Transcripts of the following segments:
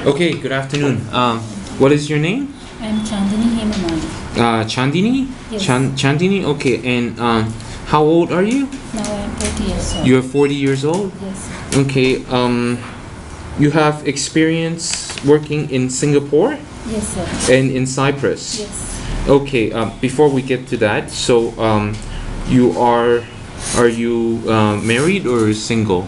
Okay, good afternoon. What is your name? I'm Chandini Hemamani. Chandini? Yes. Chandini? Okay, and how old are you? Now I'm 40 years old. You're 40 years old? Yes. Okay, you have experience working in Singapore Yes, sir. and in Cyprus? Yes. Okay, before we get to that, so are you married or single?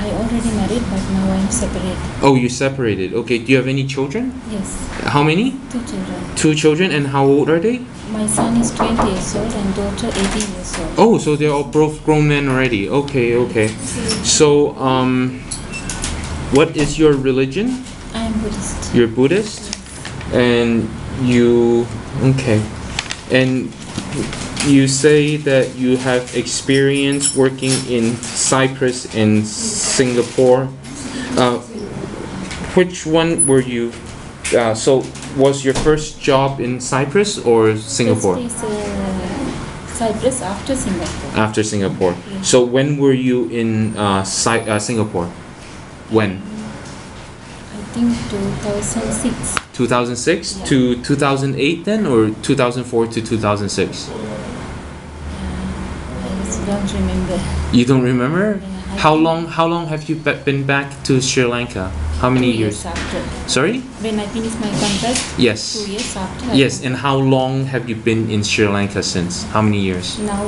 I already married, but now I'm separate. Oh, you separated. Okay, do you have any children? Yes. How many? 2 children. 2 children, and how old are they? My son is 20 years old and daughter 18 years old. Oh, so they're all both grown men already. Okay, okay. So, what is your religion? I am Buddhist. You're Buddhist? And you, okay. And you say that you have experience working in Cyprus and Singapore. Which one were you? So, was your first job in Cyprus or Singapore? First is Cyprus after Singapore. After Singapore. Yes. So, when were you in Singapore? When? I think 2006. 2006 Yeah. to 2008 then, or 2004 to 2006? I just don't remember. You don't remember? Yeah, How long have you been back to Sri Lanka? How many 2 years? years after. Sorry? When I finished my contract, Yes. 2 years after. Yes, and how long have you been in Sri Lanka since? How many years? Now,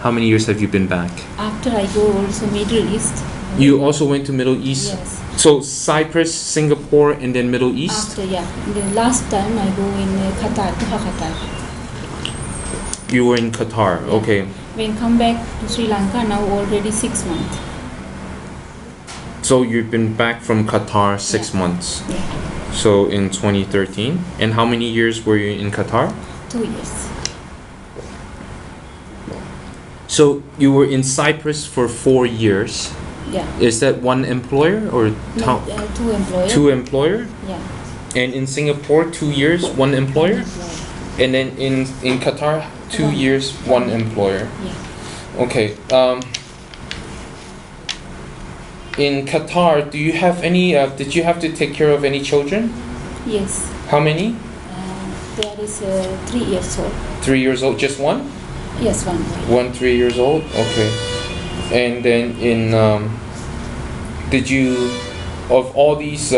How many years have you been back? after I go also Middle East. You also went to Middle East? Yes. So Cyprus, Singapore, and then Middle East? After, yeah. The last time I go in Qatar, Doha, Qatar. You were in Qatar, Yeah. okay. When come back to Sri Lanka, now already 6 months. So you've been back from Qatar 6 Yeah. months. Yeah. So in 2013. And how many years were you in Qatar? 2 years. So you were in Cyprus for 4 years. Yeah. Is that one employer or No, 2 employers. 2 employer? Yeah. And in Singapore 2 years, one employer? Employer. And then in Qatar 2 One. years, one employer. Yeah. Okay. In Qatar, do you have any? Did you have to take care of any children? Yes. How many? There is 3 years old. 3 years old, just one? Yes, one boy. 1 3 years old. Okay. And then did you, of all these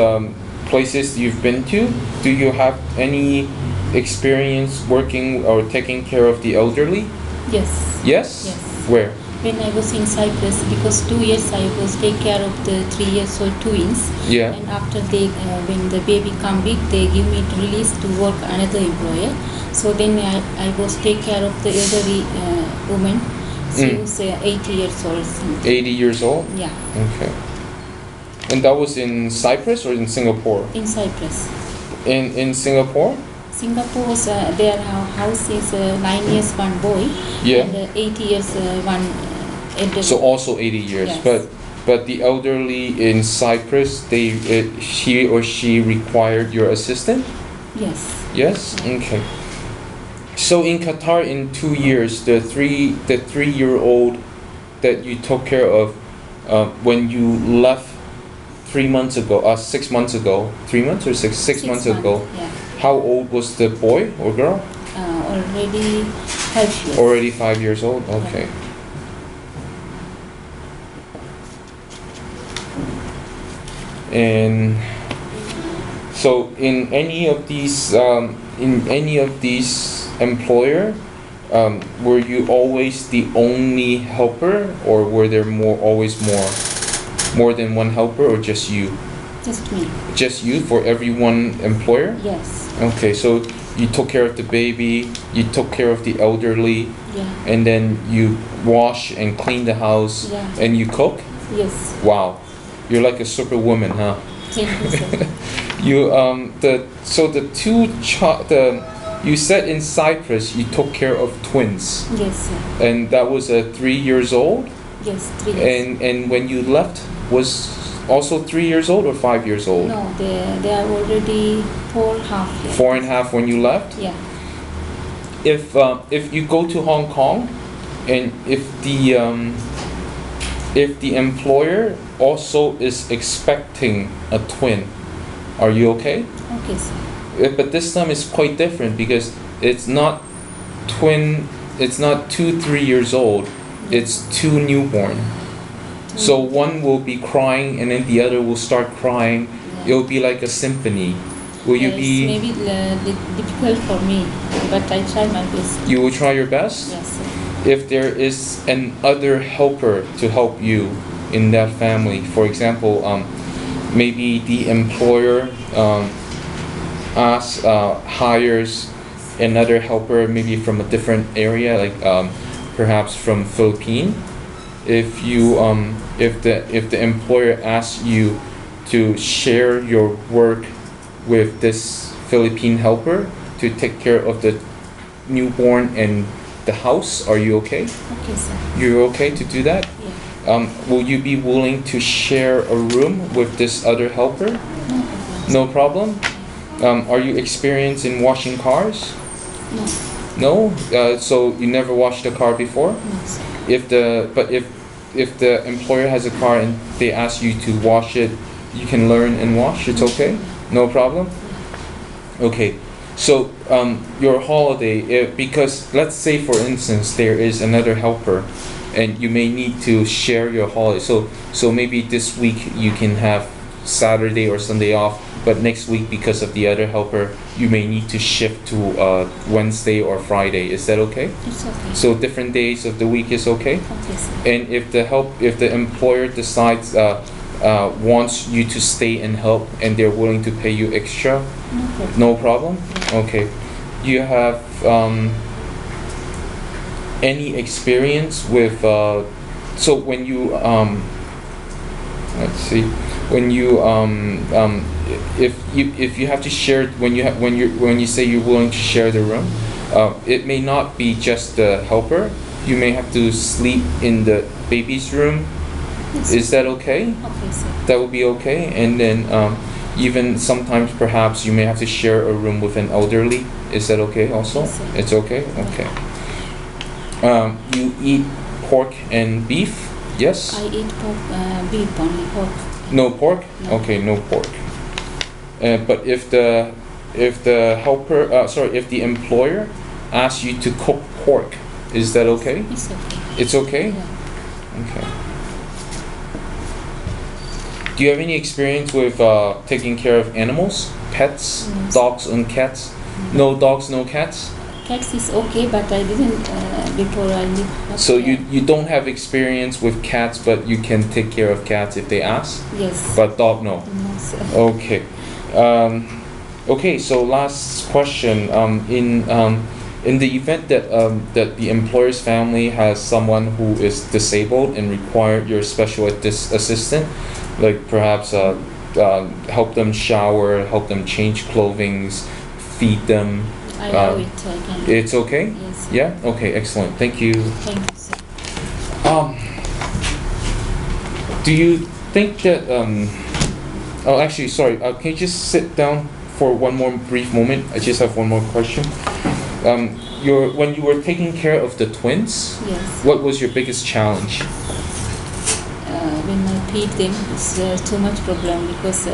places you've been to, do you have any experience working or taking care of the elderly? Yes. Yes. Yes. Where? When I was in Cyprus, because 2 years I was take care of the 3 years old twins. Yeah. And after they, when the baby come big, they give me release to work another employer. So then I was take care of the elderly woman. She was 80 years old. 80 years old? Yeah, Okay. And that was in Cyprus or in Singapore? in Cyprus. In Singapore? Singapore was their house is 9 years one boy. Yeah. And 80 years one elderly. So also 80 years. Yes. But the elderly in Cyprus, he or she required your assistance? Yes. Yes? Okay. So in Qatar in 2 years, the 3-year-old that you took care of when you left 3 months ago, 6 months ago, 3 months or 6 months ago, Yeah. how old was the boy or girl? Already 5 years. Already 5 years old? Okay. And so in any of these employer, were you always the only helper, or were there more than one helper, or just you? Just me. Just you for every one employer? Yes. Okay, so you took care of the baby, you took care of the elderly, Yeah. and then you wash and clean the house, Yeah. and you cook? Yes. Wow, you're like a superwoman, huh? Thank you, sir. You said in Cyprus you took care of twins, Yes, sir. and that was 3 years old, Yes, 3 years. and when you left was also 3 years old or 5 years old? No, they are already 4.5 years. 4.5 when you left. Yeah. If you go to Hong Kong, and if the employer also is expecting a twin, Are you okay? Okay, sir. But this time is quite different because it's not twin, it's not 2-3 years old, it's 2 newborn. So one will be crying and then the other will start crying. Yeah. It will be like a symphony. Will you It's be, maybe difficult for me, but I try my best. you will try your best? Yes, sir. If there is an other helper to help you in that family, for example, maybe the employer hires another helper maybe from a different area, like perhaps from Philippines. If you if the employer asks you to share your work with this Philippine helper to take care of the newborn and the house, are you okay? Okay, sir. You're okay to do that? Yeah. Will you be willing to share a room with this other helper? No problem. No problem? Are you experienced in washing cars? No. No? So you never washed a car before? No, sir. If the employer has a car and they ask you to wash it, you can learn and wash, it's okay? No problem? Okay. So your holiday, because let's say for instance there is another helper and you may need to share your holiday. So maybe this week you can have Saturday or Sunday off, but next week because of the other helper you may need to shift to Wednesday or Friday. Is that okay? It's okay. So different days of the week is okay? Okay, sir. And if the employer decides wants you to stay and help and they're willing to pay you extra, No problem. no problem? Okay. Do you have any experience with so when you let's see, when you if you have to share, when you say you're willing to share the room, it may not be just the helper. You may have to sleep in the baby's room. Yes. Is that okay? Okay, sir. That would be okay. And then even sometimes perhaps you may have to share a room with an elderly. Is that okay also? Yes, sir. It's okay? Okay. You eat pork and beef? Yes? I eat pork, beef only, pork. No pork? No. Okay, no pork. But if the helper, if the employer asks you to cook pork, is that okay? It's okay. It's okay? Yeah. Okay. Do you have any experience with taking care of animals, pets, No. dogs and cats? No dogs, no cats? Cats is okay, but I didn't before I live. So you don't have experience with cats, but you can take care of cats if they ask? Yes. But dog, no? No, sir. Okay. Okay, so last question. In the event that that the employer's family has someone who is disabled and require your special assistant, like perhaps help them shower, help them change clothing, feed them. I know it. I can. It's okay? Yes. Yeah? Okay, excellent. Thank you. Thank you, sir. Do you think that oh actually sorry, can you just sit down for one more brief moment? I just have one more question. When you were taking care of the twins, Yes. what was your biggest challenge? When I feed them, it's too much problem because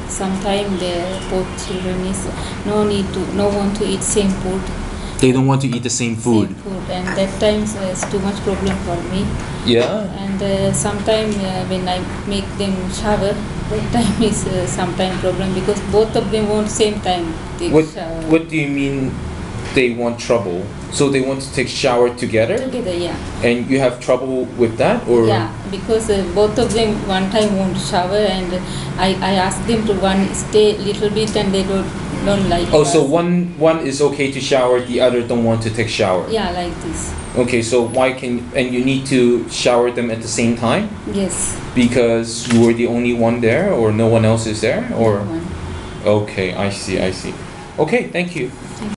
sometimes both children is no want to eat same food. They don't want to eat the same food. Same food, and that times it's too much problem for me. Yeah? And sometimes when I make them shower, that time is sometimes problem because both of them want same time take shower. What do you mean they want trouble? So they want to take shower together? Together, yeah. And you have trouble with that, or? Yeah, because both of them one time want shower, and I ask them to one stay little bit, and they don't like. Oh, us. so one is okay to shower, the other don't want to take shower. Yeah, like this. Okay, so and you need to shower them at the same time Yes. because you were the only one there, or no one else is there, or? One. Okay, I see. Okay, thank you.